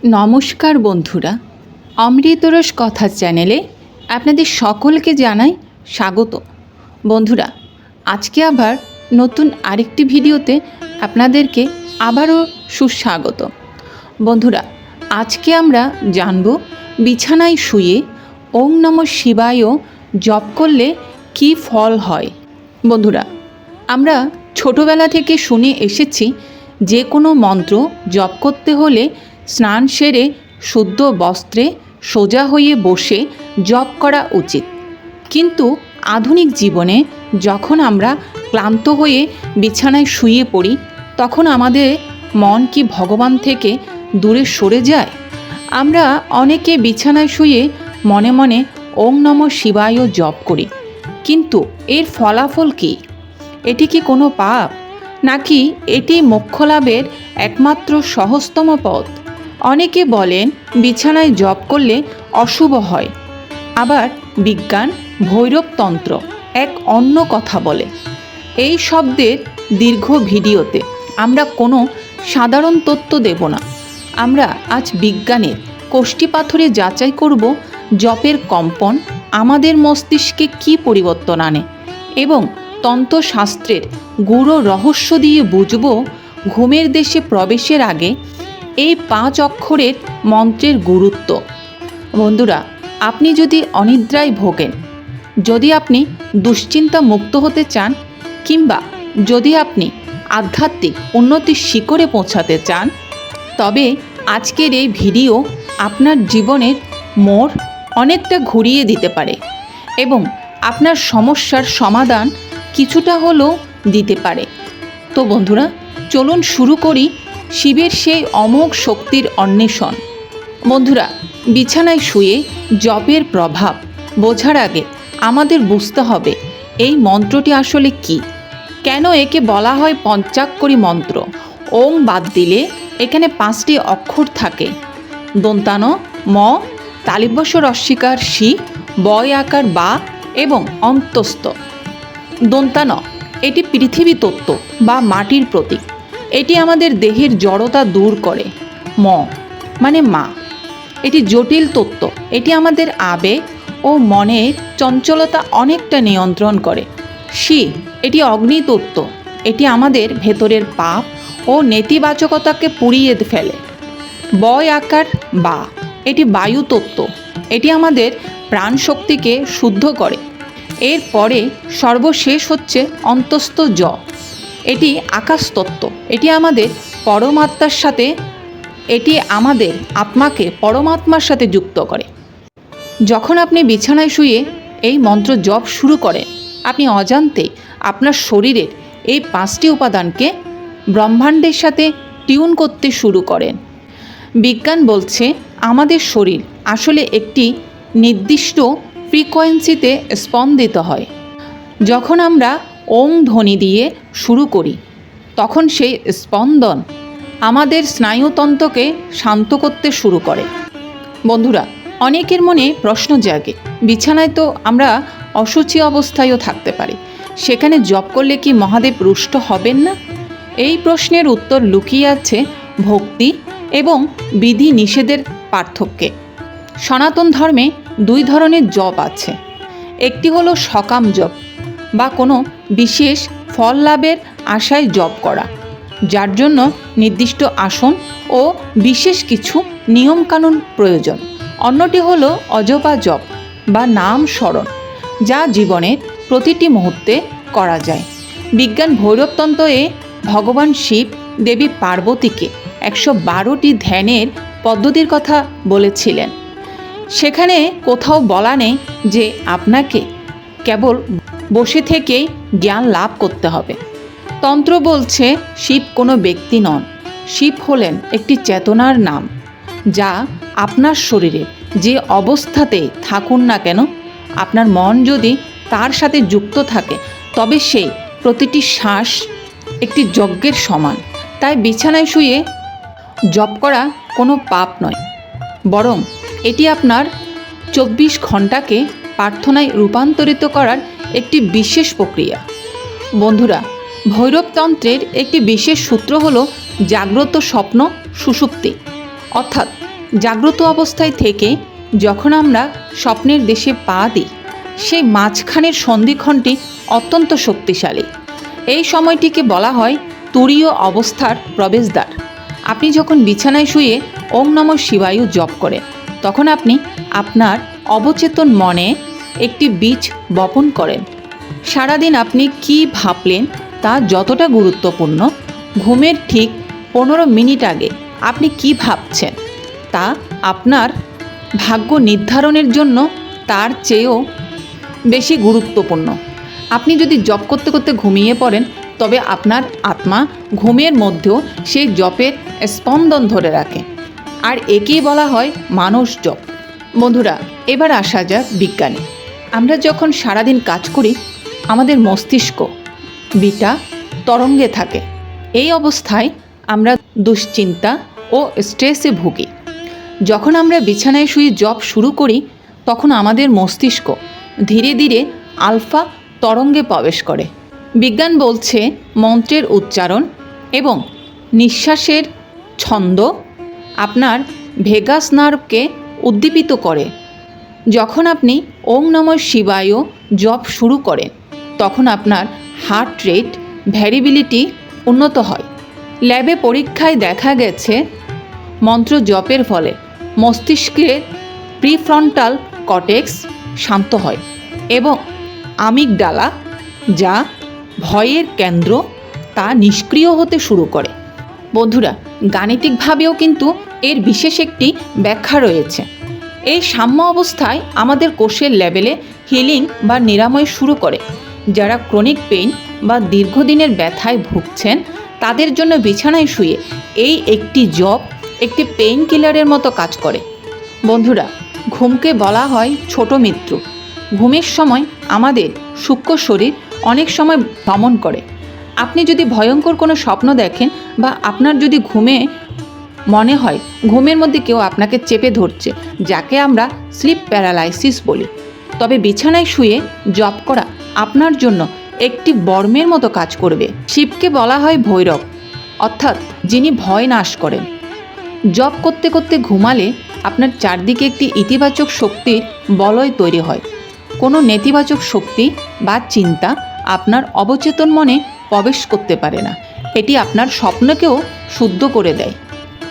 নমস্কার বন্ধুরা, অমৃতরস কথা চ্যানেলে আপনাদের সকলকে জানাই স্বাগত। বন্ধুরা, আজকে আবার নতুন আরেকটি ভিডিওতে আপনাদেরকে আবারও সুস্বাগত। বন্ধুরা, আজকে আমরা জানব বিছানায় শুয়ে ওম নমঃ শিবায় জপ করলে কী ফল হয়। বন্ধুরা, আমরা ছোটোবেলা থেকে শুনে এসেছি যে কোনো মন্ত্র জপ করতে হলে স্নান সেরে শুদ্ধ বস্ত্রে সোজা হয়ে বসে জপ করা উচিত। কিন্তু আধুনিক জীবনে যখন আমরা ক্লান্ত হয়ে বিছানায় শুয়ে পড়ি, তখন আমাদের মন কি ভগবান থেকে দূরে সরে যায়? আমরা অনেকে বিছানায় শুয়ে মনে মনে ওম নমঃ শিবায় জপ করি, কিন্তু এর ফলাফল কী? এটি কি কোনো পাপ, নাকি এটি মোক্ষ লাভের একমাত্র সহজতম পথ? অনেকে বলেন বিছানায় জপ করলে অশুভ হয়, আবার বিজ্ঞান ভৈরবতন্ত্র এক অন্য কথা বলে। এই শব্দের দীর্ঘ ভিডিওতে আমরা কোনো সাধারণ তথ্য দেব না। আমরা আজ বিজ্ঞানের কোষ্ঠীপাথরে যাচাই করব জপের কম্পন আমাদের মস্তিষ্কে কী পরিবর্তন আনে, এবং তন্ত্রশাস্ত্রের গূঢ় রহস্য দিয়ে বুঝব ঘুমের দেশে প্রবেশের আগে এই 5 অক্ষরের মন্ত্রের গুরুত্ব। বন্ধুরা, আপনি যদি অনিদ্রায় ভোগেন, যদি আপনি দুশ্চিন্তা মুক্ত হতে চান, কিংবা যদি আপনি আধ্যাত্মিক উন্নতির শিখরে পৌঁছাতে চান, তবে আজকের এই ভিডিও আপনার জীবনের মোড় অনেকটা ঘুরিয়ে দিতে পারে এবং আপনার সমস্যার সমাধান কিছুটা হলেও দিতে পারে। তো বন্ধুরা, চলুন শুরু করি শিবের সেই অমোঘ শক্তির অন্বেষণ। বন্ধুরা, বিছানায় শুয়ে জপের প্রভাব বোঝার আগে আমাদের বুঝতে হবে এই মন্ত্রটি আসলে কি, কেন একে বলা হয় পঞ্চাক্ষরী মন্ত্র। ওম বাদ দিলে এখানে 5টি অক্ষর থাকে: দন্তান ম, তালিবস্য রস্যিকার শি, বয় আকার বা এবং অন্তস্থ। দন্তান এটি পৃথিবী তত্ত্ব বা মাটির প্রতীক। এটি আমাদের দেহের জড়তা দূর করে। ম মানে মা, এটি জটিল তত্ত্ব। এটি আমাদের আবেগ ও মনের চঞ্চলতা অনেকটা নিয়ন্ত্রণ করে। শি এটি অগ্নিতত্ত্ব। এটি আমাদের ভেতরের পাপ ও নেতিবাচকতাকে পুড়িয়ে ফেলে। বয় আকার বা এটি বায়ুতত্ত্ব। এটি আমাদের প্রাণশক্তিকে শুদ্ধ করে। এরপরে সর্বশেষ হচ্ছে অন্তস্থ জ, এটি আকাশতত্ত্ব। এটি আমাদের পরমাত্মার সাথে, এটি আমাদের আত্মাকে পরমাত্মার সাথে যুক্ত করে। যখন আপনি বিছানায় শুয়ে এই মন্ত্র জপ শুরু করেন, আপনি অজান্তে আপনার শরীরের এই 5টি উপাদানকে ব্রহ্মাণ্ডের সাথে টিউন করতে শুরু করেন। বিজ্ঞান বলছে আমাদের শরীর আসলে একটি নির্দিষ্ট ফ্রিকোয়েন্সিতে স্পন্দিত হয়। যখন আমরা ওং ধ্বনি দিয়ে শুরু করি, তখন সেই স্পন্দন আমাদের স্নায়ুতন্ত্রকে শান্ত করতে শুরু করে। বন্ধুরা, অনেকের মনে প্রশ্ন জাগে, বিছানায় তো আমরা অশুচি অবস্থায়ও থাকতে পারি, সেখানে জপ করলে কি মহাদেব রুষ্ট হবেন না? এই প্রশ্নের উত্তর লুকিয়ে আছে ভক্তি এবং বিধি নিষেধের পার্থক্যে। সনাতন ধর্মে 2 ধরনের জপ আছে। একটি হলো সকাম জপ বা কোনো বিশেষ ফল লাভের আশায় জপ করা, যার জন্য নির্দিষ্ট আসন ও বিশেষ কিছু নিয়মকানুন প্রয়োজন। অন্যটি হলো অজপা জপ বা নাম স্মরণ, যা জীবনের প্রতিটি মুহূর্তে করা যায়। বিজ্ঞান ভৈরবতন্ত্রে ভগবান শিব দেবী পার্বতীকে 112টি ধ্যানের পদ্ধতির কথা বলেছিলেন। সেখানে কোথাও বলা নেই যে আপনাকে কেবল বসে থেকেই জ্ঞান লাভ করতে হবে। তন্ত্র বলছে শিব কোনো ব্যক্তি নন, শিব হলেন একটি চেতনার নাম, যা আপনার শরীরে যে অবস্থাতেই থাকুন না কেন, আপনার মন যদি তার সাথে যুক্ত থাকে, তবে সেই প্রতিটি শ্বাস একটি যজ্ঞের সমান। তাই বিছানায় শুয়ে জপ করা কোনো পাপ নয়, বরং এটি আপনার 24 ঘন্টাকে প্রার্থনায় রূপান্তরিত করার একটি বিশেষ প্রক্রিয়া। বন্ধুরা, ভৈরবতন্ত্রের একটি বিশেষ সূত্র হলো জাগ্রত স্বপ্ন সুষুপ্তি, অর্থাৎ জাগ্রত অবস্থায় থেকে যখন আমরা স্বপ্নের দেশে পা দিই, সেই মাঝখানের সন্ধিক্ষণটি অত্যন্ত শক্তিশালী। এই সময়টিকে বলা হয় তুরীয় অবস্থার প্রবেশদ্বার। আপনি যখন বিছানায় শুয়ে ওম নমঃ শিবায় জপ করেন, তখন আপনি আপনার অবচেতন মনে একটি বীজ বপন করেন। সারাদিন আপনি কি ভাবলেন তা যতটা গুরুত্বপূর্ণ, ঘুমের ঠিক 15 মিনিট আগে আপনি কি ভাবছেন তা আপনার ভাগ্য নির্ধারণের জন্য তার চেয়েও বেশি গুরুত্বপূর্ণ। আপনি যদি জপ করতে করতে ঘুমিয়ে পড়েন, তবে আপনার আত্মা ঘুমের মধ্যেও সেই জপের স্পন্দন ধরে রাখে, আর একেই বলা হয় মানস জপ। বন্ধুরা, এবার আসা যাক বিজ্ঞানে। আমরা যখন সারাদিন কাজ করি, আমাদের মস্তিষ্ক বিটা তরঙ্গে থাকে। এই অবস্থায় আমরা দুশ্চিন্তা ও স্ট্রেসে ভুগি। যখন আমরা বিছানায় শুয়ে জপ শুরু করি, তখন আমাদের মস্তিষ্ক ধীরে ধীরে আলফা তরঙ্গে প্রবেশ করে। বিজ্ঞান বলছে মন্ত্রের উচ্চারণ এবং নিঃশ্বাসের ছন্দ আপনার ভেগাস নার্ভকে উদ্দীপিত করে। যখন আপনি ওম নমঃ শিবায় জপ শুরু করেন, তখন আপনার হার্ট রেট ভ্যারিবিলিটি উন্নত হয়। ল্যাবে পরীক্ষায় দেখা গেছে মন্ত্র জপের ফলে মস্তিষ্কের প্রিফ্রন্টাল কর্টেক্স শান্ত হয় এবং আমিগডালা, যা ভয়ের কেন্দ্র, তা নিষ্ক্রিয় হতে শুরু করে। বন্ধুরা, গাণিতিকভাবেও কিন্তু এর বিশেষ একটি ব্যাখ্যা রয়েছে। এই সাম্য অবস্থায় আমাদের কোষের লেভেলে হিলিং বা নিরাময় শুরু করে। যারা ক্রনিক পেইন বা দীর্ঘদিনের ব্যথায় ভুগছেন, তাদের জন্য বিছানায় শুয়ে এই একটি জপ একটি পেইন কিলারের মতো কাজ করে। বন্ধুরা, ঘুমকে বলা হয় ছোট মৃত্যু। ঘুমের সময় আমাদের সূক্ষ্ম শরীর অনেক সময় ভ্রমণ করে। আপনি যদি ভয়ঙ্কর কোনো স্বপ্ন দেখেন বা আপনার যদি ঘুমে মনে হয় ঘুমের মধ্যে কেউ আপনাকে চেপে ধরছে, যাকে আমরা স্লিপ প্যারালাইসিস বলি, তবে বিছানায় শুয়ে জপ করা আপনার জন্য একটি বর্মের মতো কাজ করবে। শিবকে বলা হয় ভৈরব, অর্থাৎ যিনি ভয় নাশ করেন। জপ করতে করতে ঘুমালে আপনার চারদিকে একটি ইতিবাচক শক্তির বলয় তৈরি হয়। কোনো নেতিবাচক শক্তি বা চিন্তা আপনার অবচেতন মনে প্রবেশ করতে পারে না। এটি আপনার স্বপ্নকেও শুদ্ধ করে দেয়।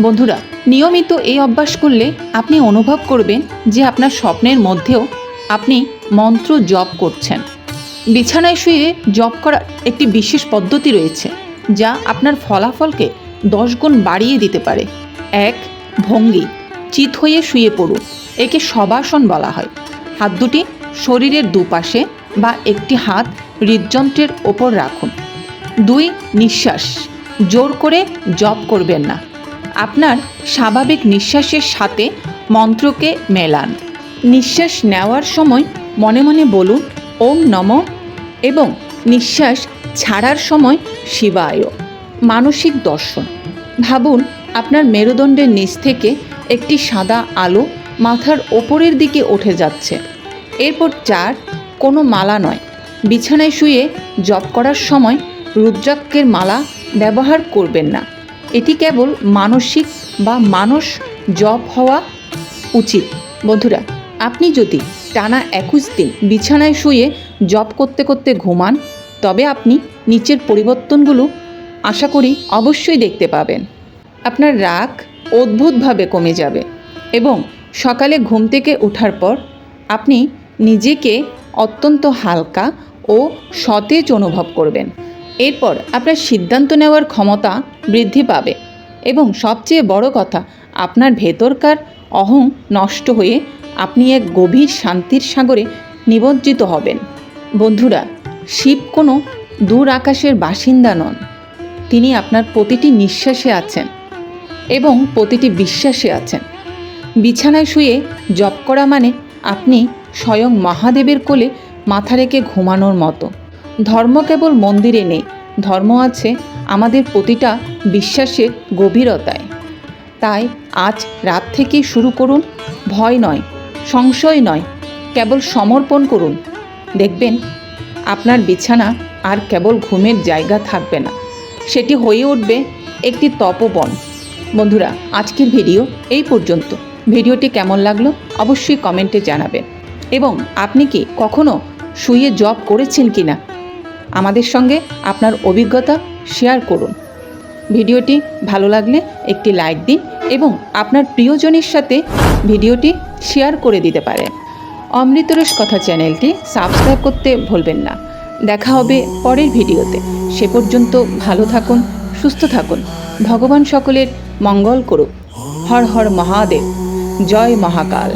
বন্ধুরা, নিয়মিত এই অভ্যাস করলে আপনি অনুভব করবেন যে আপনার স্বপ্নের মধ্যেও আপনি মন্ত্র জপ করছেন। বিছানায় শুয়ে জপ করার একটি বিশেষ পদ্ধতি রয়েছে, যা আপনার ফলাফলকে 10 গুণ বাড়িয়ে দিতে পারে। 1. ভঙ্গি: চিত হয়ে শুয়ে পড়ুন। একে শবাসন বলা হয়। হাত দুটি শরীরের দুপাশে বা একটি হাত হৃদযন্ত্রের ওপর রাখুন। 2. নিঃশ্বাস: জোর করে জপ করবেন না, আপনার স্বাভাবিক নিঃশ্বাসের সাথে মন্ত্রকে মেলান। নিঃশ্বাস নেওয়ার সময় মনে মনে বলুন ওম নমঃ এবং নিঃশ্বাস ছাড়ার সময় শিবায়। মানসিক দর্শন: ভাবুন আপনার মেরুদণ্ডের নিচ থেকে একটি সাদা আলো মাথার ওপরের দিকে উঠে যাচ্ছে। এরপর 4. কোনো মালা নয়। বিছানায় শুয়ে জপ করার সময় রুদ্রাক্ষের মালা ব্যবহার করবেন না। এটি কেবল মানসিক বা মানস জপ হওয়া উচিত। বন্ধুরা, আপনি যদি টানা 21 দিন বিছানায় শুয়ে জপ করতে করতে ঘুমান, তবে আপনি নিচের পরিবর্তনগুলো আশা করি অবশ্যই দেখতে পাবেন। আপনার রাগ অদ্ভুতভাবে কমে যাবে এবং সকালে ঘুম থেকে ওঠার পর আপনি নিজেকে অত্যন্ত হালকা ও সতেজ অনুভব করবেন। এরপর আপনার সিদ্ধান্ত নেওয়ার ক্ষমতা বৃদ্ধি পাবে এবং সবচেয়ে বড় কথা, আপনার ভেতরকার অহং নষ্ট হয়ে আপনি এক গভীর শান্তির সাগরে নিমজ্জিত হবেন। বন্ধুরা, শিব কোনো দূর আকাশের বাসিন্দা নন। তিনি আপনার প্রতিটি নিঃশ্বাসে আছেন এবং প্রতিটি বিশ্বাসে আছেন। বিছানায় শুয়ে জপ করা মানে আপনি স্বয়ং মহাদেবের কোলে মাথা রেখে ঘুমানোর মতো। ধর্ম কেবল মন্দিরে নেই, ধর্ম আছে আমাদের প্রতিটা বিশ্বাসের গভীরতায়। তাই আজ রাত থেকেই শুরু করুন। ভয় নয়, সংশয় নয়, কেবল সমর্পণ করুন। দেখবেন আপনার বিছানা আর কেবল ঘুমের জায়গা থাকবে না, সেটি হয়ে উঠবে একটি তপবন। বন্ধুরা, আজকের ভিডিও এই পর্যন্ত। ভিডিওটি কেমন লাগলো অবশ্যই কমেন্টে জানাবেন। এবং আপনি কি কখনো শুয়ে জব করেছেন কি না আমাদের সঙ্গে আপনার অভিজ্ঞতা শেয়ার করুন। ভিডিওটি ভালো লাগলে একটি লাইক দিন এবং আপনার প্রিয়জনের সাথে ভিডিওটি শেয়ার করে দিতে পারেন। অমৃতরস কথা চ্যানেলটি সাবস্ক্রাইব করতে ভুলবেন না। দেখা হবে পরের ভিডিওতে। সে পর্যন্ত ভালো থাকুন, সুস্থ থাকুন। ভগবান সকলের মঙ্গল করুক। হর হর মহাদেব। জয় মহাকাল।